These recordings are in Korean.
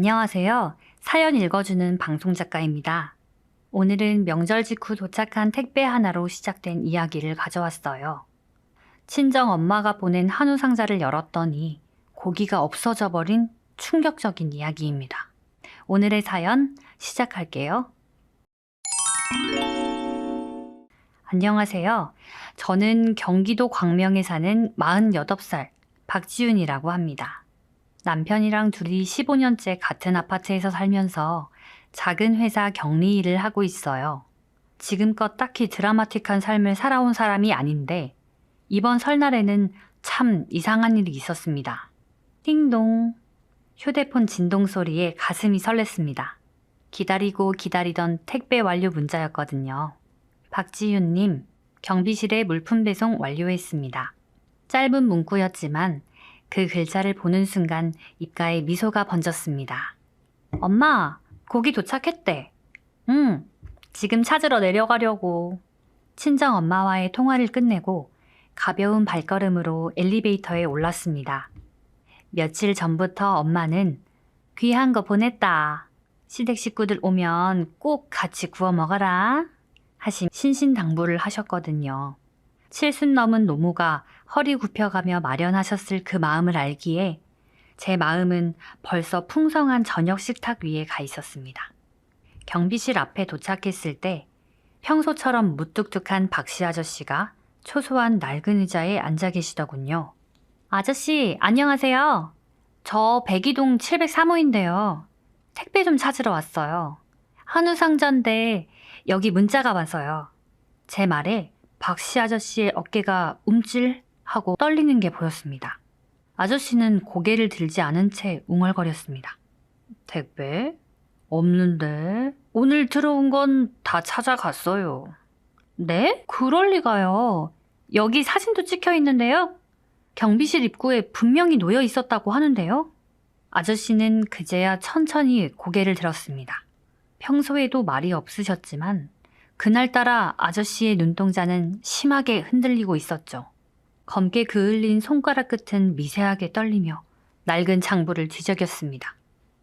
안녕하세요. 사연 읽어주는 방송작가입니다. 오늘은 명절 직후 도착한 택배 하나로 시작된 이야기를 가져왔어요. 친정 엄마가 보낸 한우 상자를 열었더니 고기가 없어져 버린 충격적인 이야기입니다. 오늘의 사연 시작할게요. 안녕하세요. 저는 경기도 광명에 사는 48살 박지윤이라고 합니다. 남편이랑 둘이 15년째 같은 아파트에서 살면서 작은 회사 격리 일을 하고 있어요. 지금껏 딱히 드라마틱한 삶을 살아온 사람이 아닌데 이번 설날에는 참 이상한 일이 있었습니다. 띵동. 휴대폰 진동 소리에 가슴이 설렜습니다. 기다리고 기다리던 택배 완료 문자였거든요. 박지윤님, 경비실에 물품 배송 완료했습니다. 짧은 문구였지만 그 글자를 보는 순간 입가에 미소가 번졌습니다. 엄마, 고기 도착했대. 응, 지금 찾으러 내려가려고. 친정 엄마와의 통화를 끝내고 가벼운 발걸음으로 엘리베이터에 올랐습니다. 며칠 전부터 엄마는 귀한 거 보냈다. 시댁 식구들 오면 꼭 같이 구워 먹어라. 하신 신신당부를 하셨거든요. 70 넘은 노모가 허리 굽혀가며 마련하셨을 그 마음을 알기에 제 마음은 벌써 풍성한 저녁 식탁 위에 가 있었습니다. 경비실 앞에 도착했을 때 평소처럼 무뚝뚝한 박씨 아저씨가 초소한 낡은 의자에 앉아 계시더군요. 아저씨, 안녕하세요. 저 백이동 703호인데요. 택배 좀 찾으러 왔어요. 한우 상자인데 여기 문자가 와서요. 제 말에 박씨 아저씨의 어깨가 움찔하고 떨리는 게 보였습니다. 아저씨는 고개를 들지 않은 채 웅얼거렸습니다. 택배? 없는데. 오늘 들어온 건 다 찾아갔어요. 네? 그럴 리가요. 여기 사진도 찍혀 있는데요. 경비실 입구에 분명히 놓여 있었다고 하는데요. 아저씨는 그제야 천천히 고개를 들었습니다. 평소에도 말이 없으셨지만 그날따라 아저씨의 눈동자는 심하게 흔들리고 있었죠. 검게 그을린 손가락 끝은 미세하게 떨리며 낡은 장부를 뒤적였습니다.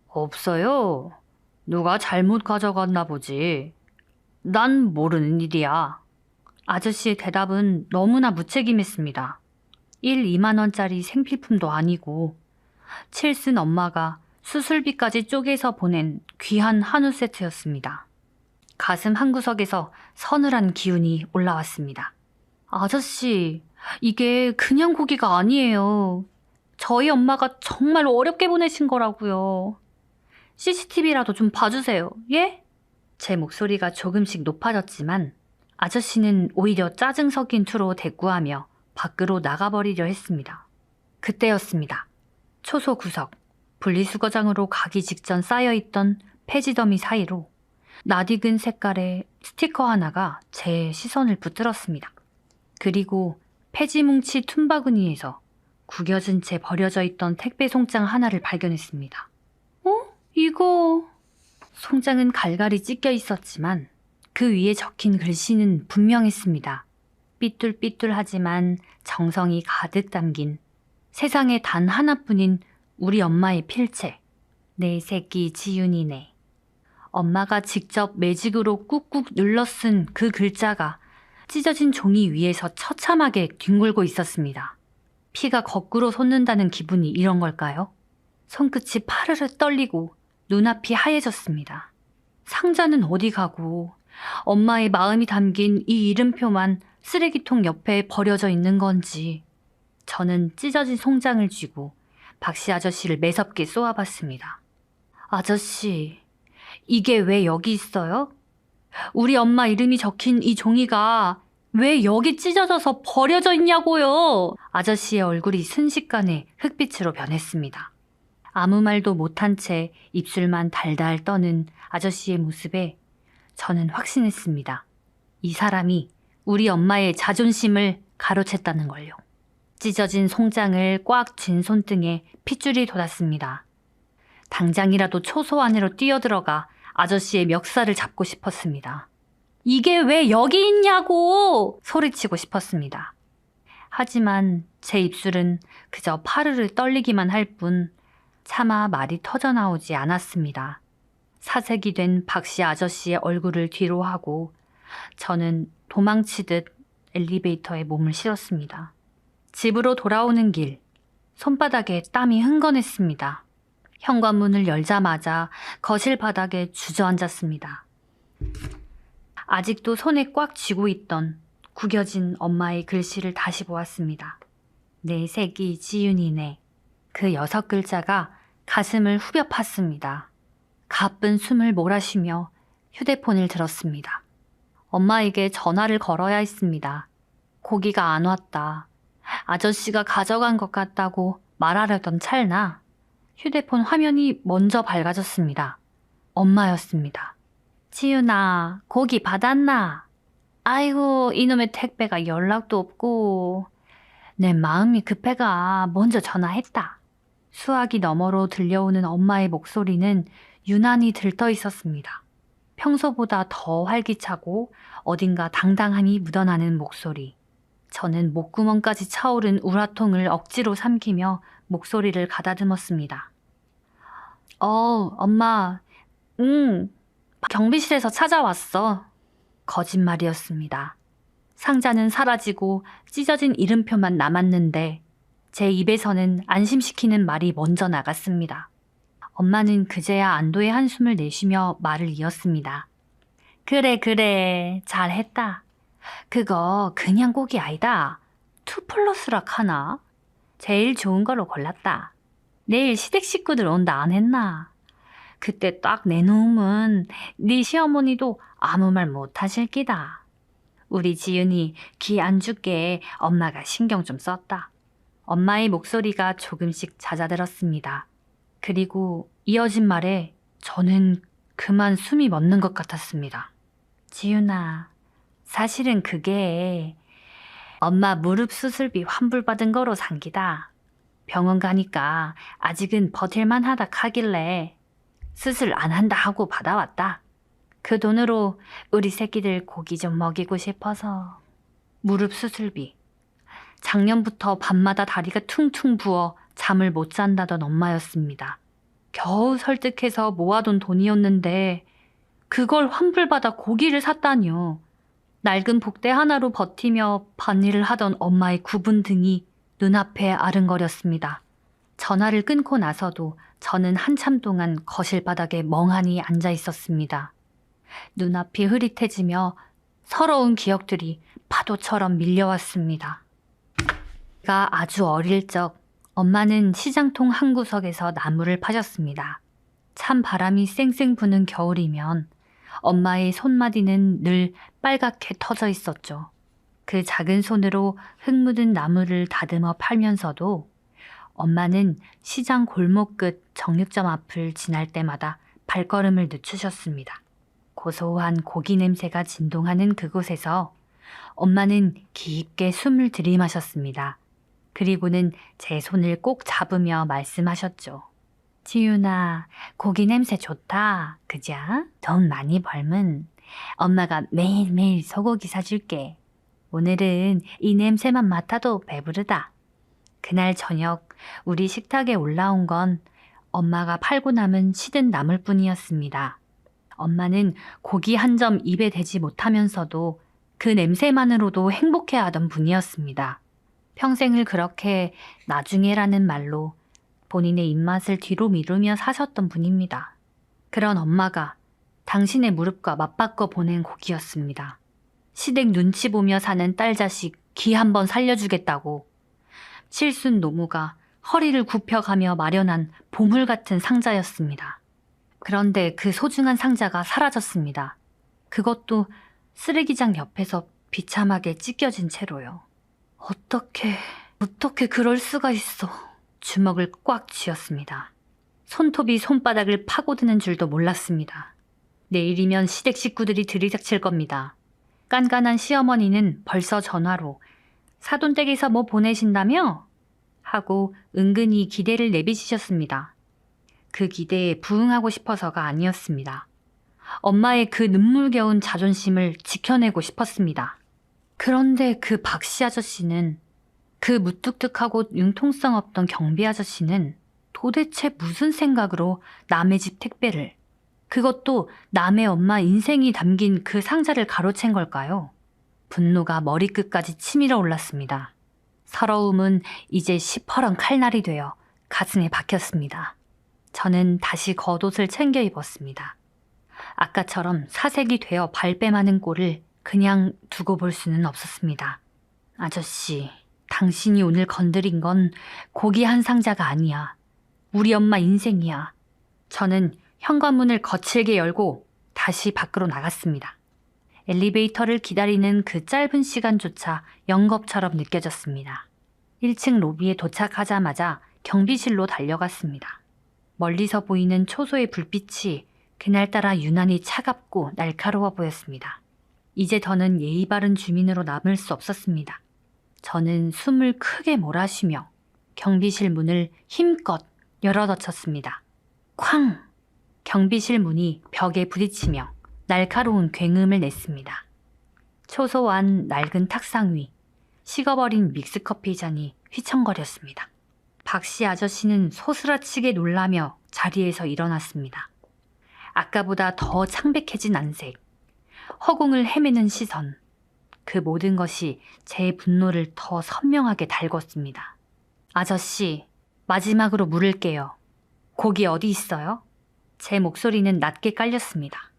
없어요. 누가 잘못 가져갔나 보지. 난 모르는 일이야. 아저씨의 대답은 너무나 무책임했습니다. 1, 2만 원짜리 생필품도 아니고 칠순 엄마가 수술비까지 쪼개서 보낸 귀한 한우 세트였습니다. 가슴 한구석에서 서늘한 기운이 올라왔습니다. 아저씨, 이게 그냥 고기가 아니에요. 저희 엄마가 정말 어렵게 보내신 거라고요. CCTV라도 좀 봐주세요. 예? 제 목소리가 조금씩 높아졌지만 아저씨는 오히려 짜증 섞인 투로 대꾸하며 밖으로 나가버리려 했습니다. 그때였습니다. 초소 구석, 분리수거장으로 가기 직전 쌓여있던 폐지 더미 사이로 낯익은 색깔의 스티커 하나가 제 시선을 붙들었습니다. 그리고 폐지 뭉치 틈바구니에서 구겨진 채 버려져 있던 택배 송장 하나를 발견했습니다. 이거... 송장은 갈갈이 찢겨 있었지만 그 위에 적힌 글씨는 분명했습니다. 삐뚤삐뚤하지만 정성이 가득 담긴 세상에 단 하나뿐인 우리 엄마의 필체. 내 새끼 지윤이네. 엄마가 직접 매직으로 꾹꾹 눌러 쓴 그 글자가 찢어진 종이 위에서 처참하게 뒹굴고 있었습니다. 피가 거꾸로 솟는다는 기분이 이런 걸까요? 손끝이 파르르 떨리고 눈앞이 하얘졌습니다. 상자는 어디 가고 엄마의 마음이 담긴 이 이름표만 쓰레기통 옆에 버려져 있는 건지. 저는 찢어진 송장을 쥐고 박씨 아저씨를 매섭게 쏘아봤습니다. 아저씨, 이게 왜 여기 있어요? 우리 엄마 이름이 적힌 이 종이가 왜 여기 찢어져서 버려져 있냐고요? 아저씨의 얼굴이 순식간에 흑빛으로 변했습니다. 아무 말도 못한 채 입술만 달달 떠는 아저씨의 모습에 저는 확신했습니다. 이 사람이 우리 엄마의 자존심을 가로챘다는 걸요. 찢어진 송장을 꽉 쥔 손등에 핏줄이 돋았습니다. 당장이라도 초소 안으로 뛰어들어가 아저씨의 멱살을 잡고 싶었습니다. 이게 왜 여기 있냐고! 소리치고 싶었습니다. 하지만 제 입술은 그저 파르르 떨리기만 할 뿐 차마 말이 터져나오지 않았습니다. 사색이 된 박씨 아저씨의 얼굴을 뒤로 하고 저는 도망치듯 엘리베이터에 몸을 실었습니다. 집으로 돌아오는 길, 손바닥에 땀이 흥건했습니다. 현관문을 열자마자 거실 바닥에 주저앉았습니다. 아직도 손에 꽉 쥐고 있던 구겨진 엄마의 글씨를 다시 보았습니다. 내 새끼 지윤이네. 그 6글자가 가슴을 후벼 팠습니다. 가쁜 숨을 몰아쉬며 휴대폰을 들었습니다. 엄마에게 전화를 걸어야 했습니다. 고기가 안 왔다. 아저씨가 가져간 것 같다고 말하려던 찰나 휴대폰 화면이 먼저 밝아졌습니다. 엄마였습니다. 지윤아, 고기 받았나? 아이고, 이놈의 택배가 연락도 없고. 내 마음이 급해가 먼저 전화했다. 수화기 너머로 들려오는 엄마의 목소리는 유난히 들떠 있었습니다. 평소보다 더 활기차고 어딘가 당당함이 묻어나는 목소리. 저는 목구멍까지 차오른 우라통을 억지로 삼키며 목소리를 가다듬었습니다. 엄마, 경비실에서 찾아왔어. 거짓말이었습니다. 상자는 사라지고 찢어진 이름표만 남았는데 제 입에서는 안심시키는 말이 먼저 나갔습니다. 엄마는 그제야 안도의 한숨을 내쉬며 말을 이었습니다. 그래, 잘했다. 그거 그냥 고기 아니다. 2+라 카나? 제일 좋은 거로 골랐다. 내일 시댁 식구들 온다 안 했나? 그때 딱 내놓으면 네 시어머니도 아무 말 못하실 기다. 우리 지윤이 기 안 죽게 엄마가 신경 좀 썼다. 엄마의 목소리가 조금씩 잦아들었습니다. 그리고 이어진 말에 저는 그만 숨이 멎는 것 같았습니다. 지윤아, 사실은 그게 엄마 무릎 수술비 환불받은 거로 산 기다. 병원 가니까 아직은 버틸만 하다 하길래 수술 안 한다 하고 받아왔다. 그 돈으로 우리 새끼들 고기 좀 먹이고 싶어서. 무릎 수술비. 작년부터 밤마다 다리가 퉁퉁 부어 잠을 못 잔다던 엄마였습니다. 겨우 설득해서 모아둔 돈이었는데 그걸 환불받아 고기를 샀다니요. 낡은 복대 하나로 버티며 밭일을 하던 엄마의 굽은 등이 눈앞에 아른거렸습니다. 전화를 끊고 나서도 저는 한참 동안 거실 바닥에 멍하니 앉아 있었습니다. 눈앞이 흐릿해지며 서러운 기억들이 파도처럼 밀려왔습니다. 제가 아주 어릴 적 엄마는 시장통 한 구석에서 나무를 파셨습니다. 찬 바람이 쌩쌩 부는 겨울이면 엄마의 손마디는 늘 빨갛게 터져 있었죠. 그 작은 손으로 흙 묻은 나무를 다듬어 팔면서도 엄마는 시장 골목 끝 정육점 앞을 지날 때마다 발걸음을 늦추셨습니다. 고소한 고기 냄새가 진동하는 그곳에서 엄마는 깊게 숨을 들이마셨습니다. 그리고는 제 손을 꼭 잡으며 말씀하셨죠. 지윤아, 고기 냄새 좋다. 그자? 돈 많이 벌면 엄마가 매일매일 소고기 사줄게. 오늘은 이 냄새만 맡아도 배부르다. 그날 저녁 우리 식탁에 올라온 건 엄마가 팔고 남은 시든 나물뿐이었습니다. 엄마는 고기 한 점 입에 대지 못하면서도 그 냄새만으로도 행복해하던 분이었습니다. 평생을 그렇게 나중에라는 말로 본인의 입맛을 뒤로 미루며 사셨던 분입니다. 그런 엄마가 당신의 무릎과 맞바꿔 보낸 고기였습니다. 시댁 눈치 보며 사는 딸 자식 기 한번 살려주겠다고 칠순 노무가 허리를 굽혀가며 마련한 보물 같은 상자였습니다. 그런데 그 소중한 상자가 사라졌습니다. 그것도 쓰레기장 옆에서 비참하게 찢겨진 채로요. 어떻게 그럴 수가 있어. 주먹을 꽉 쥐었습니다. 손톱이 손바닥을 파고드는 줄도 몰랐습니다. 내일이면 시댁 식구들이 들이닥칠 겁니다. 깐깐한 시어머니는 벌써 전화로 사돈댁에서 뭐 보내신다며? 하고 은근히 기대를 내비치셨습니다. 그 기대에 부응하고 싶어서가 아니었습니다. 엄마의 그 눈물겨운 자존심을 지켜내고 싶었습니다. 그런데 그 박씨 아저씨는, 그 무뚝뚝하고 융통성 없던 경비 아저씨는 도대체 무슨 생각으로 남의 집 택배를, 그것도 남의 엄마 인생이 담긴 그 상자를 가로챈 걸까요? 분노가 머리끝까지 치밀어 올랐습니다. 서러움은 이제 시퍼런 칼날이 되어 가슴에 박혔습니다. 저는 다시 겉옷을 챙겨 입었습니다. 아까처럼 사색이 되어 발뺌하는 꼴을 그냥 두고 볼 수는 없었습니다. 아저씨, 당신이 오늘 건드린 건 고기 한 상자가 아니야. 우리 엄마 인생이야. 저는 현관문을 거칠게 열고 다시 밖으로 나갔습니다. 엘리베이터를 기다리는 그 짧은 시간조차 영겁처럼 느껴졌습니다. 1층 로비에 도착하자마자 경비실로 달려갔습니다. 멀리서 보이는 초소의 불빛이 그날따라 유난히 차갑고 날카로워 보였습니다. 이제 더는 예의 바른 주민으로 남을 수 없었습니다. 저는 숨을 크게 몰아쉬며 경비실 문을 힘껏 열어젖혔습니다. 쾅! 경비실 문이 벽에 부딪히며 날카로운 굉음을 냈습니다. 초소한 낡은 탁상 위, 식어버린 믹스커피 잔이 휘청거렸습니다. 박씨 아저씨는 소스라치게 놀라며 자리에서 일어났습니다. 아까보다 더 창백해진 안색, 허공을 헤매는 시선, 그 모든 것이 제 분노를 더 선명하게 달궜습니다. 아저씨, 마지막으로 물을게요. 고기 어디 있어요? 제 목소리는 낮게 깔렸습니다.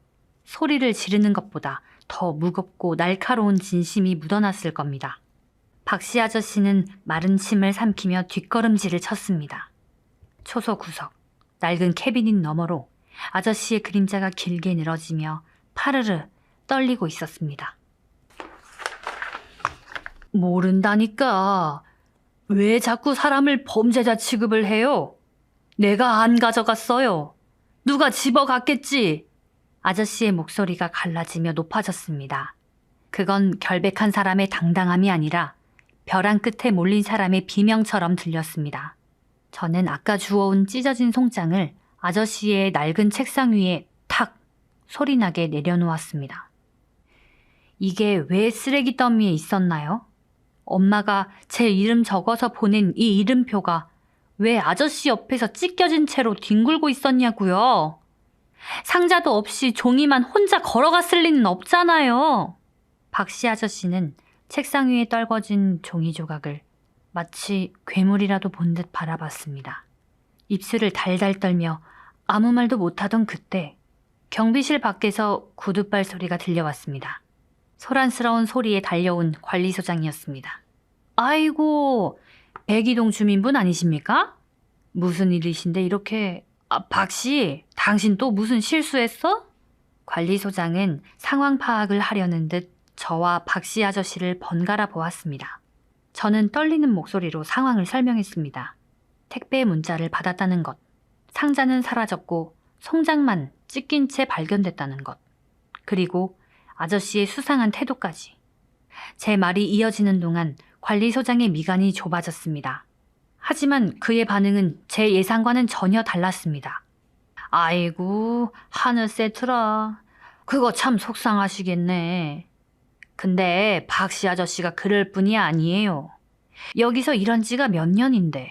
소리를 지르는 것보다 더 무겁고 날카로운 진심이 묻어났을 겁니다. 박씨 아저씨는 마른 침을 삼키며 뒷걸음질을 쳤습니다. 초소 구석, 낡은 캐비닛 너머로 아저씨의 그림자가 길게 늘어지며 파르르 떨리고 있었습니다. 모른다니까. 왜 자꾸 사람을 범죄자 취급을 해요? 내가 안 가져갔어요. 누가 집어갔겠지. 아저씨의 목소리가 갈라지며 높아졌습니다. 그건 결백한 사람의 당당함이 아니라 벼랑 끝에 몰린 사람의 비명처럼 들렸습니다. 저는 아까 주워온 찢어진 송장을 아저씨의 낡은 책상 위에 탁 소리나게 내려놓았습니다. 이게 왜 쓰레기 더미에 있었나요? 엄마가 제 이름 적어서 보낸 이 이름표가 왜 아저씨 옆에서 찢겨진 채로 뒹굴고 있었냐고요? 상자도 없이 종이만 혼자 걸어갔을 리는 없잖아요. 박씨 아저씨는 책상 위에 떨궈진 종이 조각을 마치 괴물이라도 본 듯 바라봤습니다. 입술을 달달 떨며 아무 말도 못하던 그때 경비실 밖에서 구둣발 소리가 들려왔습니다. 소란스러운 소리에 달려온 관리소장이었습니다. 아이고, 백이동 주민분 아니십니까? 무슨 일이신데 이렇게... 박씨, 당신 또 무슨 실수했어? 관리소장은 상황 파악을 하려는 듯 저와 박씨 아저씨를 번갈아 보았습니다. 저는 떨리는 목소리로 상황을 설명했습니다. 택배 문자를 받았다는 것, 상자는 사라졌고 송장만 찢긴 채 발견됐다는 것, 그리고 아저씨의 수상한 태도까지. 제 말이 이어지는 동안 관리소장의 미간이 좁아졌습니다. 하지만 그의 반응은 제 예상과는 전혀 달랐습니다. 아이고, 하늘 세트라. 그거 참 속상하시겠네. 근데 박씨 아저씨가 그럴 뿐이 아니에요. 여기서 일한 지가 몇 년인데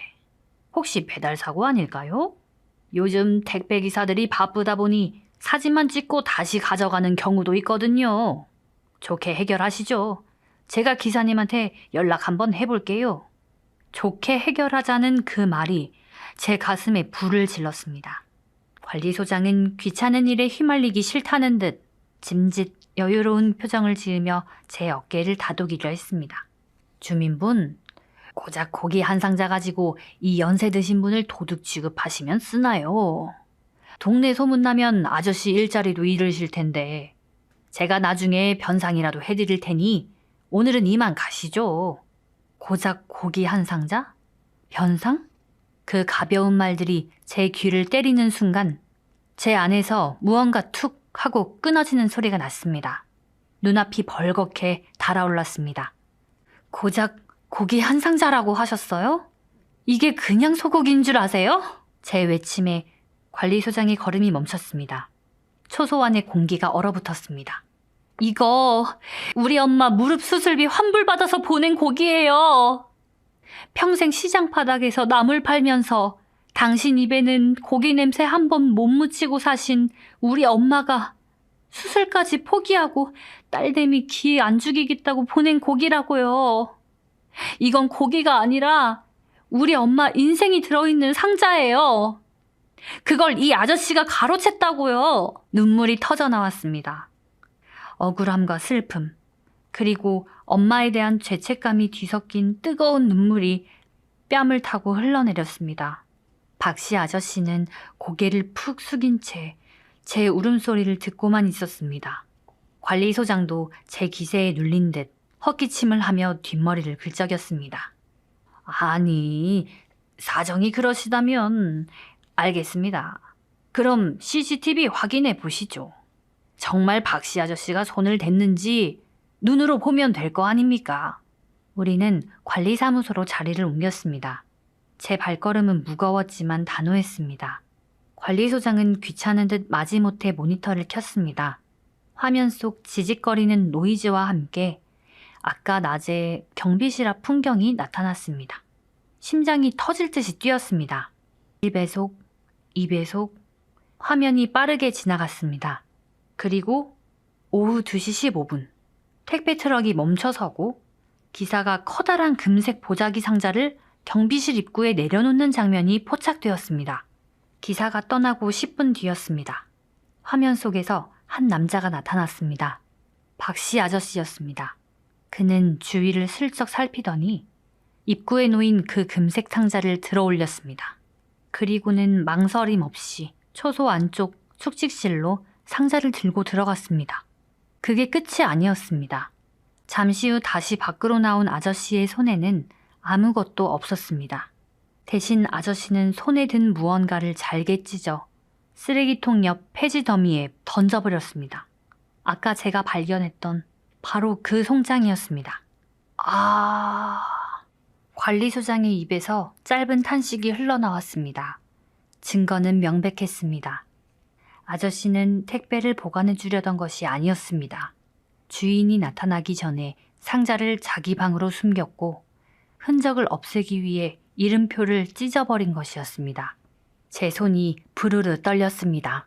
혹시 배달 사고 아닐까요? 요즘 택배기사들이 바쁘다 보니 사진만 찍고 다시 가져가는 경우도 있거든요. 좋게 해결하시죠. 제가 기사님한테 연락 한번 해볼게요. 좋게 해결하자는 그 말이 제 가슴에 불을 질렀습니다. 관리소장은 귀찮은 일에 휘말리기 싫다는 듯 짐짓 여유로운 표정을 지으며 제 어깨를 다독이려 했습니다. 주민분, 고작 고기 한 상자 가지고 이 연세 드신 분을 도둑 취급하시면 쓰나요? 동네 소문나면 아저씨 일자리도 잃으실 텐데 제가 나중에 변상이라도 해드릴 테니 오늘은 이만 가시죠. 고작 고기 한 상자? 변상? 그 가벼운 말들이 제 귀를 때리는 순간 제 안에서 무언가 툭 하고 끊어지는 소리가 났습니다. 눈앞이 벌겋게 달아올랐습니다. 고작 고기 한 상자라고 하셨어요? 이게 그냥 소고기인 줄 아세요? 제 외침에 관리소장의 걸음이 멈췄습니다. 초소 안의 공기가 얼어붙었습니다. 이거 우리 엄마 무릎 수술비 환불받아서 보낸 고기예요. 평생 시장 바닥에서 나물 팔면서 당신 입에는 고기 냄새 한 번 못 묻히고 사신 우리 엄마가 수술까지 포기하고 딸내미 기 안 죽이겠다고 보낸 고기라고요. 이건 고기가 아니라 우리 엄마 인생이 들어있는 상자예요. 그걸 이 아저씨가 가로챘다고요. 눈물이 터져 나왔습니다. 억울함과 슬픔, 그리고 엄마에 대한 죄책감이 뒤섞인 뜨거운 눈물이 뺨을 타고 흘러내렸습니다. 박씨 아저씨는 고개를 푹 숙인 채 제 울음소리를 듣고만 있었습니다. 관리소장도 제 기세에 눌린 듯 헛기침을 하며 뒷머리를 긁적였습니다. 아니, 사정이 그러시다면 알겠습니다. 그럼 CCTV 확인해 보시죠. 정말 박씨 아저씨가 손을 댔는지 눈으로 보면 될 거 아닙니까? 우리는 관리사무소로 자리를 옮겼습니다. 제 발걸음은 무거웠지만 단호했습니다. 관리소장은 귀찮은 듯 마지못해 모니터를 켰습니다. 화면 속 지직거리는 노이즈와 함께 아까 낮에 경비실 앞 풍경이 나타났습니다. 심장이 터질 듯이 뛰었습니다. 1배속, 2배속, 화면이 빠르게 지나갔습니다. 그리고 오후 2시 15분, 택배 트럭이 멈춰서고 기사가 커다란 금색 보자기 상자를 경비실 입구에 내려놓는 장면이 포착되었습니다. 기사가 떠나고 10분 뒤였습니다. 화면 속에서 한 남자가 나타났습니다. 박씨 아저씨였습니다. 그는 주위를 슬쩍 살피더니 입구에 놓인 그 금색 상자를 들어 올렸습니다. 그리고는 망설임 없이 초소 안쪽 축직실로 상자를 들고 들어갔습니다. 그게 끝이 아니었습니다. 잠시 후 다시 밖으로 나온 아저씨의 손에는 아무것도 없었습니다. 대신 아저씨는 손에 든 무언가를 잘게 찢어 쓰레기통 옆 폐지 더미에 던져버렸습니다. 아까 제가 발견했던 바로 그 송장이었습니다. 관리소장의 입에서 짧은 탄식이 흘러나왔습니다. 증거는 명백했습니다. 아저씨는 택배를 보관해 주려던 것이 아니었습니다. 주인이 나타나기 전에 상자를 자기 방으로 숨겼고 흔적을 없애기 위해 이름표를 찢어버린 것이었습니다. 제 손이 부르르 떨렸습니다.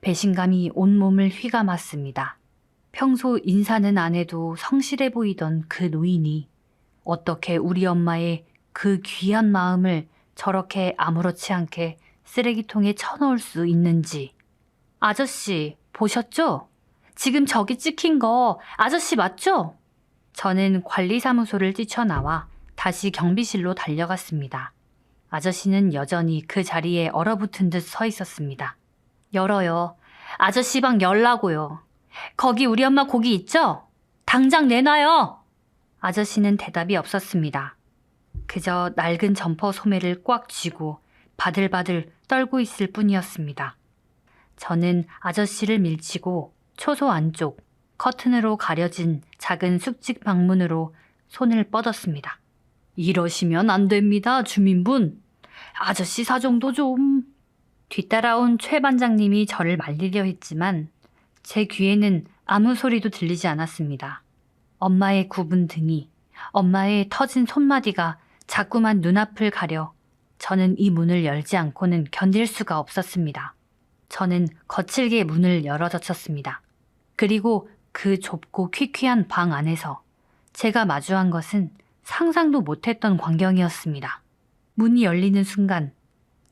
배신감이 온몸을 휘감았습니다. 평소 인사는 안 해도 성실해 보이던 그 노인이 어떻게 우리 엄마의 그 귀한 마음을 저렇게 아무렇지 않게 쓰레기통에 쳐넣을 수 있는지. 아저씨, 보셨죠? 지금 저기 찍힌 거 아저씨 맞죠? 저는 관리사무소를 뛰쳐나와 다시 경비실로 달려갔습니다. 아저씨는 여전히 그 자리에 얼어붙은 듯 서 있었습니다. 열어요. 아저씨 방 열라고요. 거기 우리 엄마 고기 있죠? 당장 내놔요. 아저씨는 대답이 없었습니다. 그저 낡은 점퍼 소매를 꽉 쥐고 바들바들 떨고 있을 뿐이었습니다. 저는 아저씨를 밀치고 초소 안쪽 커튼으로 가려진 작은 숙직 방문으로 손을 뻗었습니다. 이러시면 안 됩니다, 주민분. 아저씨 사정도 좀. 뒤따라온 최 반장님이 저를 말리려 했지만 제 귀에는 아무 소리도 들리지 않았습니다. 엄마의 굽은 등이, 엄마의 터진 손마디가 자꾸만 눈앞을 가려 저는 이 문을 열지 않고는 견딜 수가 없었습니다. 저는 거칠게 문을 열어젖혔습니다. 그리고 그 좁고 퀴퀴한 방 안에서 제가 마주한 것은 상상도 못했던 광경이었습니다. 문이 열리는 순간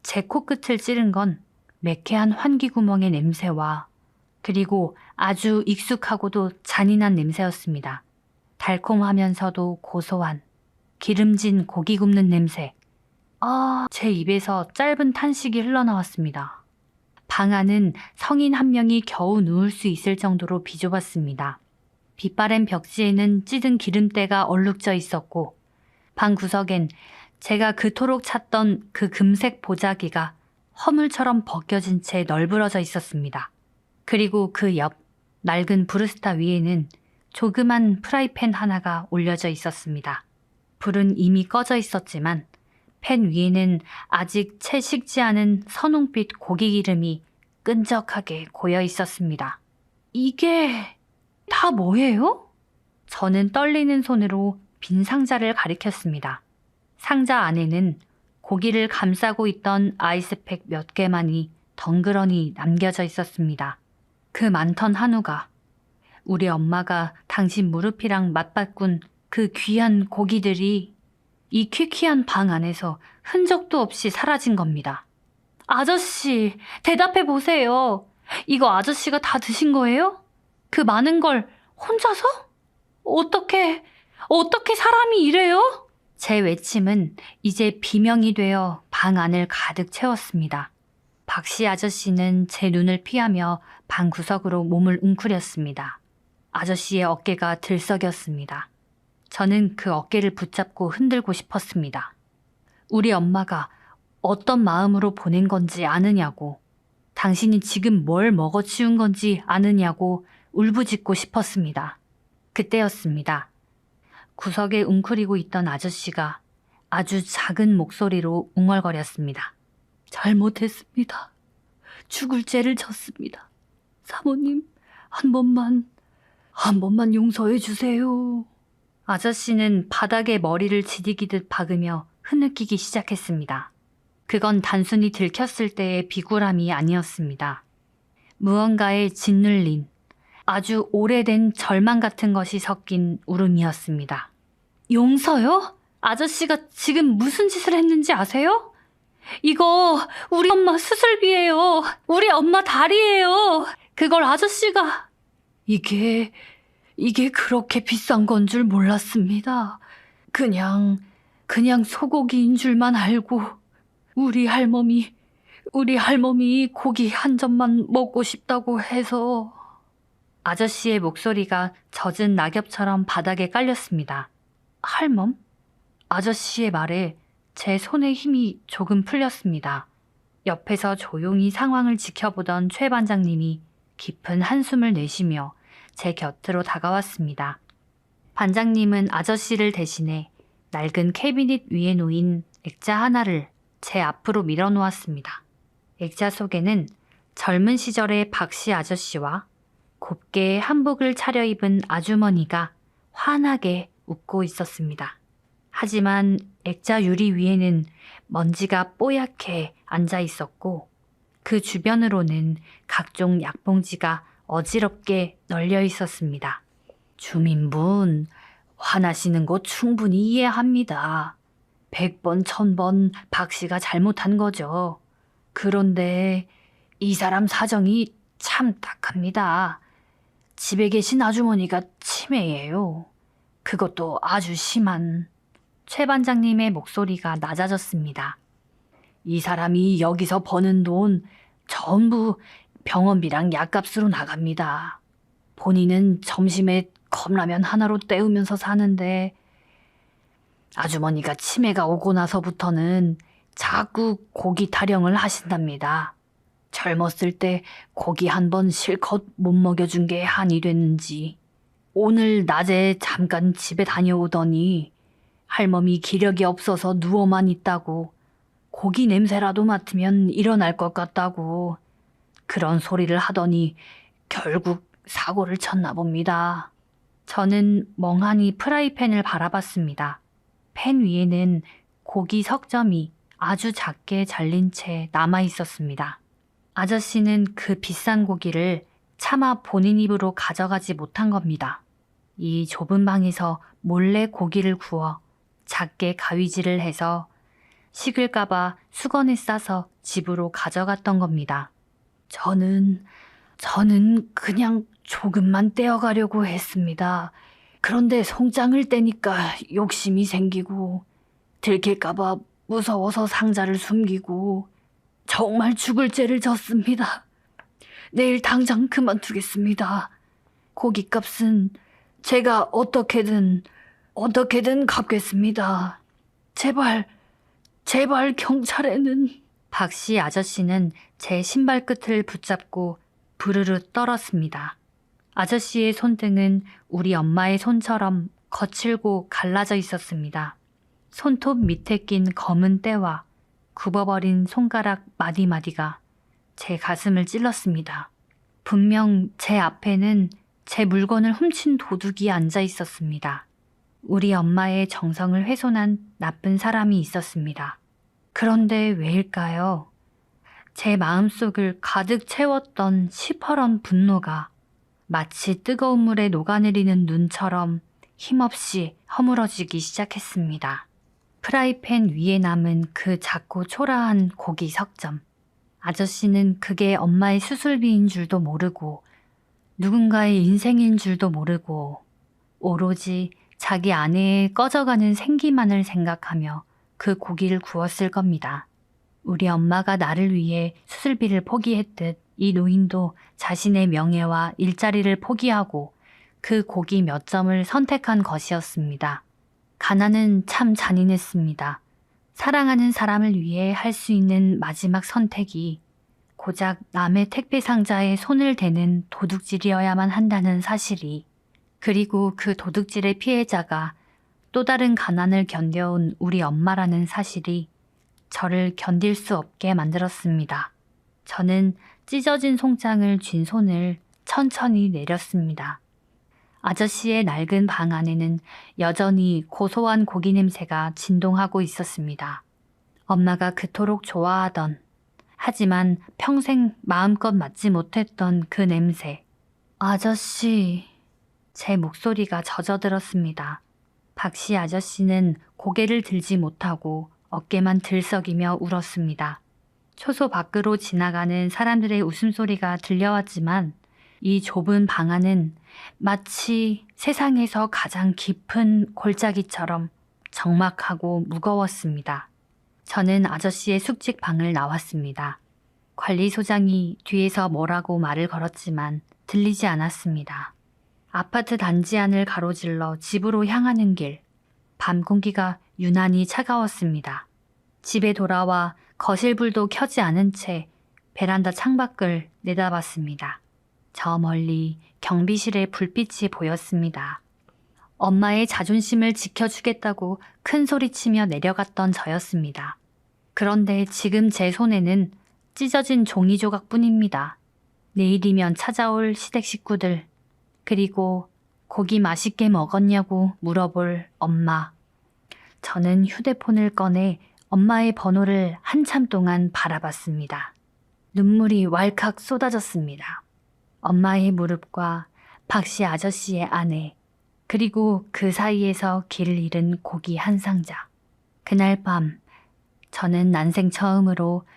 제 코끝을 찌른 건 매캐한 환기구멍의 냄새와 그리고 아주 익숙하고도 잔인한 냄새였습니다. 달콤하면서도 고소한 기름진 고기 굽는 냄새. 제 입에서 짧은 탄식이 흘러나왔습니다. 방 안은 성인 한 명이 겨우 누울 수 있을 정도로 비좁았습니다. 빛바랜 벽지에는 찌든 기름때가 얼룩져 있었고 방 구석엔 제가 그토록 찾던 그 금색 보자기가 허물처럼 벗겨진 채 널브러져 있었습니다. 그리고 그 옆 낡은 브루스타 위에는 조그만 프라이팬 하나가 올려져 있었습니다. 불은 이미 꺼져 있었지만 팬 위에는 아직 채 식지 않은 선홍빛 고기 기름이 끈적하게 고여 있었습니다. 이게 다 뭐예요? 저는 떨리는 손으로 빈 상자를 가리켰습니다. 상자 안에는 고기를 감싸고 있던 아이스팩 몇 개만이 덩그러니 남겨져 있었습니다. 그 많던 한우가, 우리 엄마가 당신 무릎이랑 맞바꾼 그 귀한 고기들이 이 퀴퀴한 방 안에서 흔적도 없이 사라진 겁니다. 아저씨, 대답해 보세요. 이거 아저씨가 다 드신 거예요? 그 많은 걸 혼자서? 어떻게 사람이 이래요? 제 외침은 이제 비명이 되어 방 안을 가득 채웠습니다. 박씨 아저씨는 제 눈을 피하며 방 구석으로 몸을 웅크렸습니다. 아저씨의 어깨가 들썩였습니다. 저는 그 어깨를 붙잡고 흔들고 싶었습니다. 우리 엄마가 어떤 마음으로 보낸 건지 아느냐고, 당신이 지금 뭘 먹어치운 건지 아느냐고 울부짖고 싶었습니다. 그때였습니다. 구석에 웅크리고 있던 아저씨가 아주 작은 목소리로 웅얼거렸습니다. 잘못했습니다. 죽을 죄를 졌습니다. 사모님, 한 번만 용서해 주세요. 아저씨는 바닥에 머리를 지디기듯 박으며 흐느끼기 시작했습니다. 그건 단순히 들켰을 때의 비굴함이 아니었습니다. 무언가에 짓눌린 아주 오래된 절망 같은 것이 섞인 울음이었습니다. 용서요? 아저씨가 지금 무슨 짓을 했는지 아세요? 이거 우리 엄마 수술비예요. 우리 엄마 다리예요. 그걸 아저씨가... 이게 그렇게 비싼 건 줄 몰랐습니다. 그냥 소고기인 줄만 알고 우리 할머니 고기 한 점만 먹고 싶다고 해서. 아저씨의 목소리가 젖은 낙엽처럼 바닥에 깔렸습니다. 할멈? 아저씨의 말에 제 손의 힘이 조금 풀렸습니다. 옆에서 조용히 상황을 지켜보던 최 반장님이 깊은 한숨을 내쉬며 제 곁으로 다가왔습니다. 반장님은 아저씨를 대신해 낡은 캐비닛 위에 놓인 액자 하나를 제 앞으로 밀어놓았습니다. 액자 속에는 젊은 시절의 박씨 아저씨와 곱게 한복을 차려입은 아주머니가 환하게 웃고 있었습니다. 하지만 액자 유리 위에는 먼지가 뽀얗게 앉아 있었고 그 주변으로는 각종 약봉지가 어지럽게 널려 있었습니다. 주민분, 화나시는 거 충분히 이해합니다. 100번, 1000번 박 씨가 잘못한 거죠. 그런데 이 사람 사정이 참 딱합니다. 집에 계신 아주머니가 치매예요. 그것도 아주 심한. 최 반장님의 목소리가 낮아졌습니다. 이 사람이 여기서 버는 돈 전부 병원비랑 약값으로 나갑니다. 본인은 점심에 컵라면 하나로 때우면서 사는데 아주머니가 치매가 오고 나서부터는 자꾸 고기 타령을 하신답니다. 젊었을 때 고기 한 번 실컷 못 먹여준 게 한이 됐는지 오늘 낮에 잠깐 집에 다녀오더니 할멈이 기력이 없어서 누워만 있다고 고기 냄새라도 맡으면 일어날 것 같다고 그런 소리를 하더니 결국 사고를 쳤나 봅니다. 저는 멍하니 프라이팬을 바라봤습니다. 팬 위에는 고기 석점이 아주 작게 잘린 채 남아 있었습니다. 아저씨는 그 비싼 고기를 차마 본인 입으로 가져가지 못한 겁니다. 이 좁은 방에서 몰래 고기를 구워 작게 가위질을 해서 식을까봐 수건에 싸서 집으로 가져갔던 겁니다. 저는 그냥 조금만 떼어가려고 했습니다. 그런데 송장을 떼니까 욕심이 생기고 들킬까봐 무서워서 상자를 숨기고 정말 죽을 죄를 졌습니다. 내일 당장 그만두겠습니다. 고깃값은 제가 어떻게든 갚겠습니다. 제발 경찰에는. 박씨 아저씨는 제 신발 끝을 붙잡고 부르르 떨었습니다. 아저씨의 손등은 우리 엄마의 손처럼 거칠고 갈라져 있었습니다. 손톱 밑에 낀 검은 때와 굽어버린 손가락 마디마디가 제 가슴을 찔렀습니다. 분명 제 앞에는 제 물건을 훔친 도둑이 앉아 있었습니다. 우리 엄마의 정성을 훼손한 나쁜 사람이 있었습니다. 그런데 왜일까요? 제 마음속을 가득 채웠던 시퍼런 분노가 마치 뜨거운 물에 녹아내리는 눈처럼 힘없이 허물어지기 시작했습니다. 프라이팬 위에 남은 그 작고 초라한 고기 석점. 아저씨는 그게 엄마의 수술비인 줄도 모르고 누군가의 인생인 줄도 모르고 오로지 자기 아내의 꺼져가는 생기만을 생각하며 그 고기를 구웠을 겁니다. 우리 엄마가 나를 위해 수술비를 포기했듯 이 노인도 자신의 명예와 일자리를 포기하고 그 고기 몇 점을 선택한 것이었습니다. 가난은 참 잔인했습니다. 사랑하는 사람을 위해 할 수 있는 마지막 선택이 고작 남의 택배 상자에 손을 대는 도둑질이어야만 한다는 사실이, 그리고 그 도둑질의 피해자가 또 다른 가난을 견뎌온 우리 엄마라는 사실이 저를 견딜 수 없게 만들었습니다. 저는 찢어진 송장을 쥔 손을 천천히 내렸습니다. 아저씨의 낡은 방 안에는 여전히 고소한 고기 냄새가 진동하고 있었습니다. 엄마가 그토록 좋아하던, 하지만 평생 마음껏 맡지 못했던 그 냄새. 아저씨, 제 목소리가 젖어들었습니다. 박씨 아저씨는 고개를 들지 못하고 어깨만 들썩이며 울었습니다. 초소 밖으로 지나가는 사람들의 웃음소리가 들려왔지만 이 좁은 방 안은 마치 세상에서 가장 깊은 골짜기처럼 적막하고 무거웠습니다. 저는 아저씨의 숙직방을 나왔습니다. 관리소장이 뒤에서 뭐라고 말을 걸었지만 들리지 않았습니다. 아파트 단지 안을 가로질러 집으로 향하는 길, 밤 공기가 유난히 차가웠습니다. 집에 돌아와 거실불도 켜지 않은 채 베란다 창밖을 내다봤습니다. 저 멀리 경비실의 불빛이 보였습니다. 엄마의 자존심을 지켜주겠다고 큰 소리치며 내려갔던 저였습니다. 그런데 지금 제 손에는 찢어진 종이 조각뿐입니다. 내일이면 찾아올 시댁 식구들, 그리고 고기 맛있게 먹었냐고 물어볼 엄마. 저는 휴대폰을 꺼내 엄마의 번호를 한참 동안 바라봤습니다. 눈물이 왈칵 쏟아졌습니다. 엄마의 무릎과 박씨 아저씨의 아내, 그리고 그 사이에서 길을 잃은 고기 한 상자. 그날 밤 저는 난생 처음으로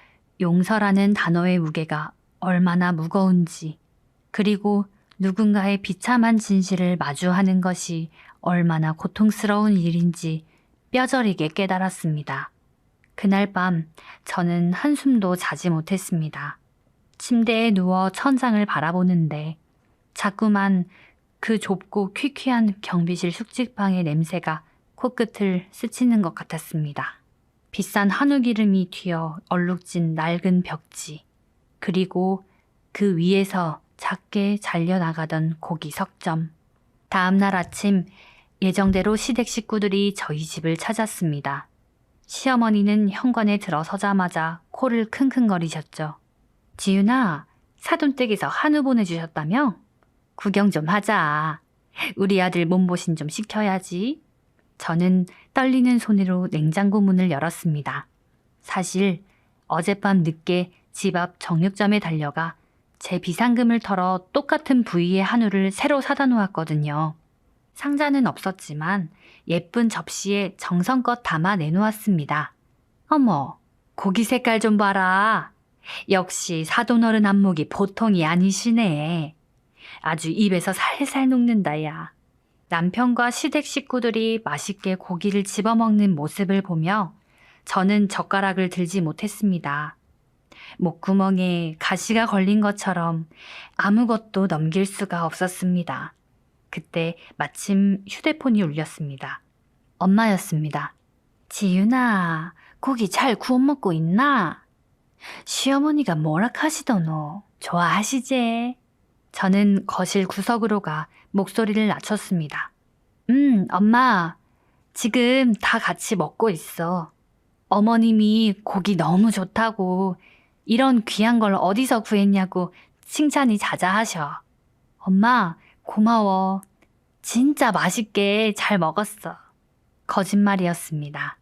용서라는 단어의 무게가 얼마나 무거운지, 그리고 누군가의 비참한 진실을 마주하는 것이 얼마나 고통스러운 일인지 뼈저리게 깨달았습니다. 그날 밤 저는 한숨도 자지 못했습니다. 침대에 누워 천장을 바라보는데 자꾸만 그 좁고 퀴퀴한 경비실 숙직방의 냄새가 코끝을 스치는 것 같았습니다. 비싼 한우기름이 튀어 얼룩진 낡은 벽지, 그리고 그 위에서 작게 잘려나가던 고기 석점. 다음날 아침 예정대로 시댁 식구들이 저희 집을 찾았습니다. 시어머니는 현관에 들어서자마자 코를 킁킁거리셨죠. 지윤아, 사돈댁에서 한우 보내주셨다며? 구경 좀 하자. 우리 아들 몸보신 좀 시켜야지. 저는 떨리는 손으로 냉장고 문을 열었습니다. 사실 어젯밤 늦게 집 앞 정육점에 달려가 제 비상금을 털어 똑같은 부위의 한우를 새로 사다 놓았거든요. 상자는 없었지만 예쁜 접시에 정성껏 담아 내놓았습니다. 어머, 고기 색깔 좀 봐라. 역시 사돈어른 안목이 보통이 아니시네. 아주 입에서 살살 녹는다, 야. 남편과 시댁 식구들이 맛있게 고기를 집어먹는 모습을 보며 저는 젓가락을 들지 못했습니다. 목구멍에 가시가 걸린 것처럼 아무것도 넘길 수가 없었습니다. 그때 마침 휴대폰이 울렸습니다. 엄마였습니다. 지윤아, 고기 잘 구워 먹고 있나? 시어머니가 뭐라 하시더노? 좋아하시제? 저는 거실 구석으로 가 목소리를 낮췄습니다. 엄마, 지금 다 같이 먹고 있어. 어머님이 고기 너무 좋다고, 이런 귀한 걸 어디서 구했냐고 칭찬이 자자하셔. 엄마, 고마워. 진짜 맛있게 잘 먹었어. 거짓말이었습니다.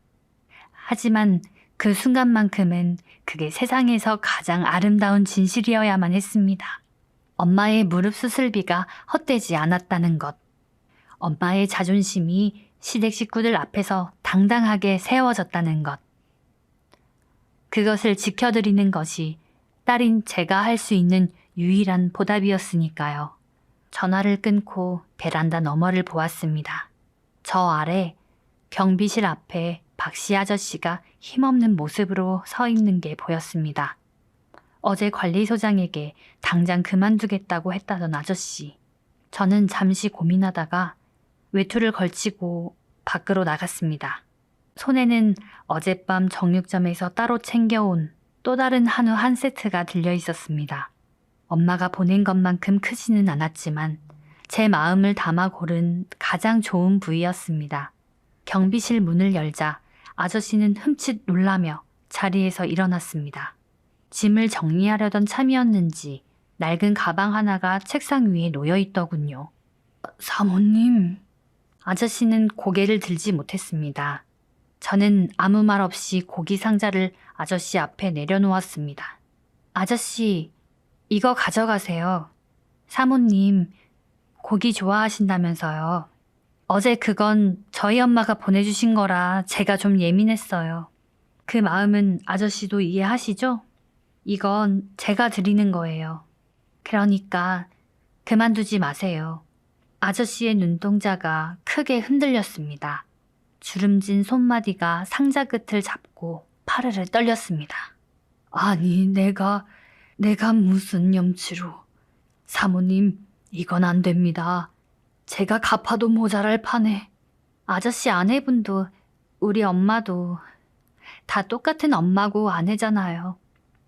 하지만 그 순간만큼은 그게 세상에서 가장 아름다운 진실이어야만 했습니다. 엄마의 무릎 수술비가 헛되지 않았다는 것. 엄마의 자존심이 시댁 식구들 앞에서 당당하게 세워졌다는 것. 그것을 지켜드리는 것이 딸인 제가 할 수 있는 유일한 보답이었으니까요. 전화를 끊고 베란다 너머를 보았습니다. 저 아래 경비실 앞에 박씨 아저씨가 힘없는 모습으로 서 있는 게 보였습니다. 어제 관리소장에게 당장 그만두겠다고 했다던 아저씨. 저는 잠시 고민하다가 외투를 걸치고 밖으로 나갔습니다. 손에는 어젯밤 정육점에서 따로 챙겨온 또 다른 한우 한 세트가 들려 있었습니다. 엄마가 보낸 것만큼 크지는 않았지만 제 마음을 담아 고른 가장 좋은 부위였습니다. 경비실 문을 열자 아저씨는 흠칫 놀라며 자리에서 일어났습니다. 짐을 정리하려던 참이었는지 낡은 가방 하나가 책상 위에 놓여 있더군요. 사모님. 아저씨는 고개를 들지 못했습니다. 저는 아무 말 없이 고기 상자를 아저씨 앞에 내려놓았습니다. 아저씨, 이거 가져가세요. 사모님, 고기 좋아하신다면서요. 어제 그건 저희 엄마가 보내주신 거라 제가 좀 예민했어요. 그 마음은 아저씨도 이해하시죠? 이건 제가 드리는 거예요. 그러니까 그만두지 마세요. 아저씨의 눈동자가 크게 흔들렸습니다. 주름진 손마디가 상자 끝을 잡고 파르르 떨렸습니다. 아니, 내가 무슨 염치로. 사모님, 이건 안 됩니다. 제가 갚아도 모자랄 판에. 아저씨 아내분도 우리 엄마도 다 똑같은 엄마고 아내잖아요.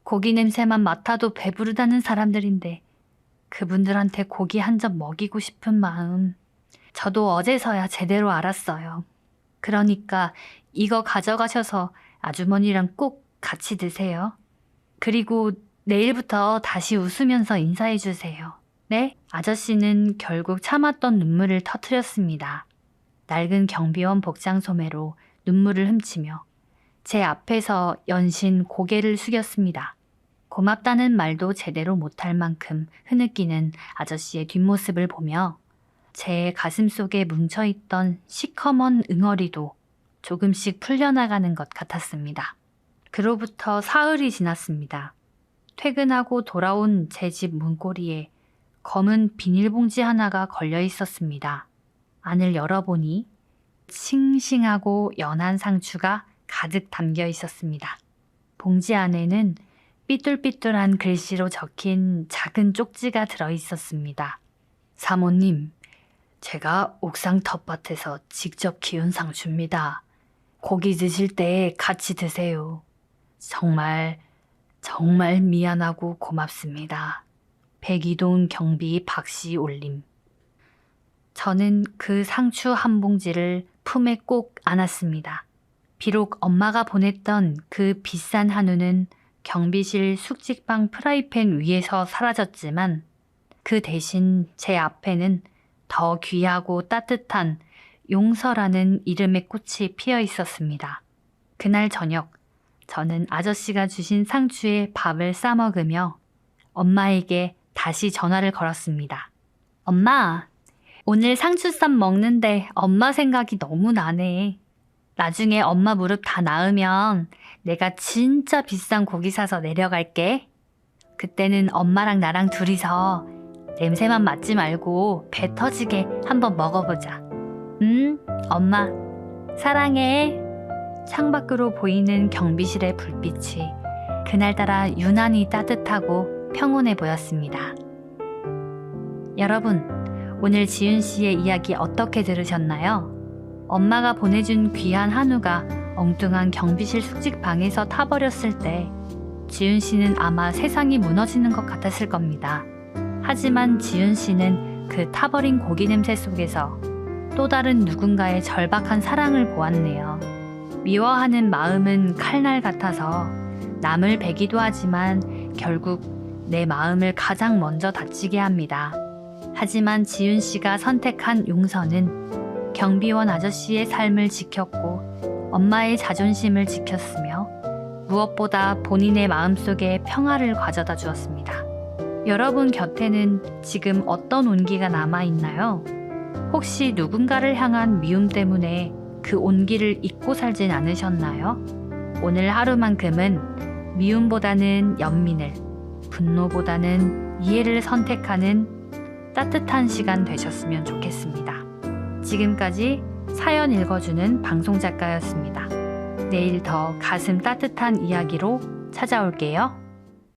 고기 냄새만 맡아도 배부르다는 사람들인데 그분들한테 고기 한 점 먹이고 싶은 마음 저도 어제서야 제대로 알았어요. 그러니까 이거 가져가셔서 아주머니랑 꼭 같이 드세요. 그리고 내일부터 다시 웃으면서 인사해 주세요. 네? 아저씨는 결국 참았던 눈물을 터뜨렸습니다. 낡은 경비원 복장 소매로 눈물을 훔치며 제 앞에서 연신 고개를 숙였습니다. 고맙다는 말도 제대로 못할 만큼 흐느끼는 아저씨의 뒷모습을 보며 제 가슴 속에 뭉쳐있던 시커먼 응어리도 조금씩 풀려나가는 것 같았습니다. 그로부터 사흘이 지났습니다. 퇴근하고 돌아온 제 집 문고리에 검은 비닐봉지 하나가 걸려 있었습니다. 안을 열어보니 싱싱하고 연한 상추가 가득 담겨 있었습니다. 봉지 안에는 삐뚤삐뚤한 글씨로 적힌 작은 쪽지가 들어 있었습니다. 사모님, 제가 옥상 텃밭에서 직접 키운 상추입니다. 고기 드실 때 같이 드세요. 정말 미안하고 고맙습니다. 백이동 경비 박씨 올림. 저는 그 상추 한 봉지를 품에 꼭 안았습니다. 비록 엄마가 보냈던 그 비싼 한우는 경비실 숙직방 프라이팬 위에서 사라졌지만 그 대신 제 앞에는 더 귀하고 따뜻한 용서라는 이름의 꽃이 피어 있었습니다. 그날 저녁 저는 아저씨가 주신 상추에 밥을 싸 먹으며 엄마에게 다시 전화를 걸었습니다. 엄마, 오늘 상추쌈 먹는데 엄마 생각이 너무 나네. 나중에 엄마 무릎 다 나으면 내가 진짜 비싼 고기 사서 내려갈게. 그때는 엄마랑 나랑 둘이서 냄새만 맡지 말고 배 터지게 한번 먹어보자. 엄마, 사랑해. 창밖으로 보이는 경비실의 불빛이 그날따라 유난히 따뜻하고 평온해 보였습니다. 여러분, 오늘 지윤 씨의 이야기 어떻게 들으셨나요? 엄마가 보내준 귀한 한우가 엉뚱한 경비실 숙직방에서 타버렸을 때 지윤 씨는 아마 세상이 무너지는 것 같았을 겁니다. 하지만 지윤 씨는 그 타버린 고기 냄새 속에서 또 다른 누군가의 절박한 사랑을 보았네요. 미워하는 마음은 칼날 같아서 남을 베기도 하지만 결국 내 마음을 가장 먼저 다치게 합니다. 하지만 지윤 씨가 선택한 용서는 경비원 아저씨의 삶을 지켰고 엄마의 자존심을 지켰으며 무엇보다 본인의 마음속에 평화를 가져다 주었습니다. 여러분 곁에는 지금 어떤 온기가 남아있나요? 혹시 누군가를 향한 미움 때문에 그 온기를 잊고 살진 않으셨나요? 오늘 하루만큼은 미움보다는 연민을, 분노보다는 이해를 선택하는 따뜻한 시간 되셨으면 좋겠습니다. 지금까지 사연 읽어주는 방송작가였습니다. 내일 더 가슴 따뜻한 이야기로 찾아올게요.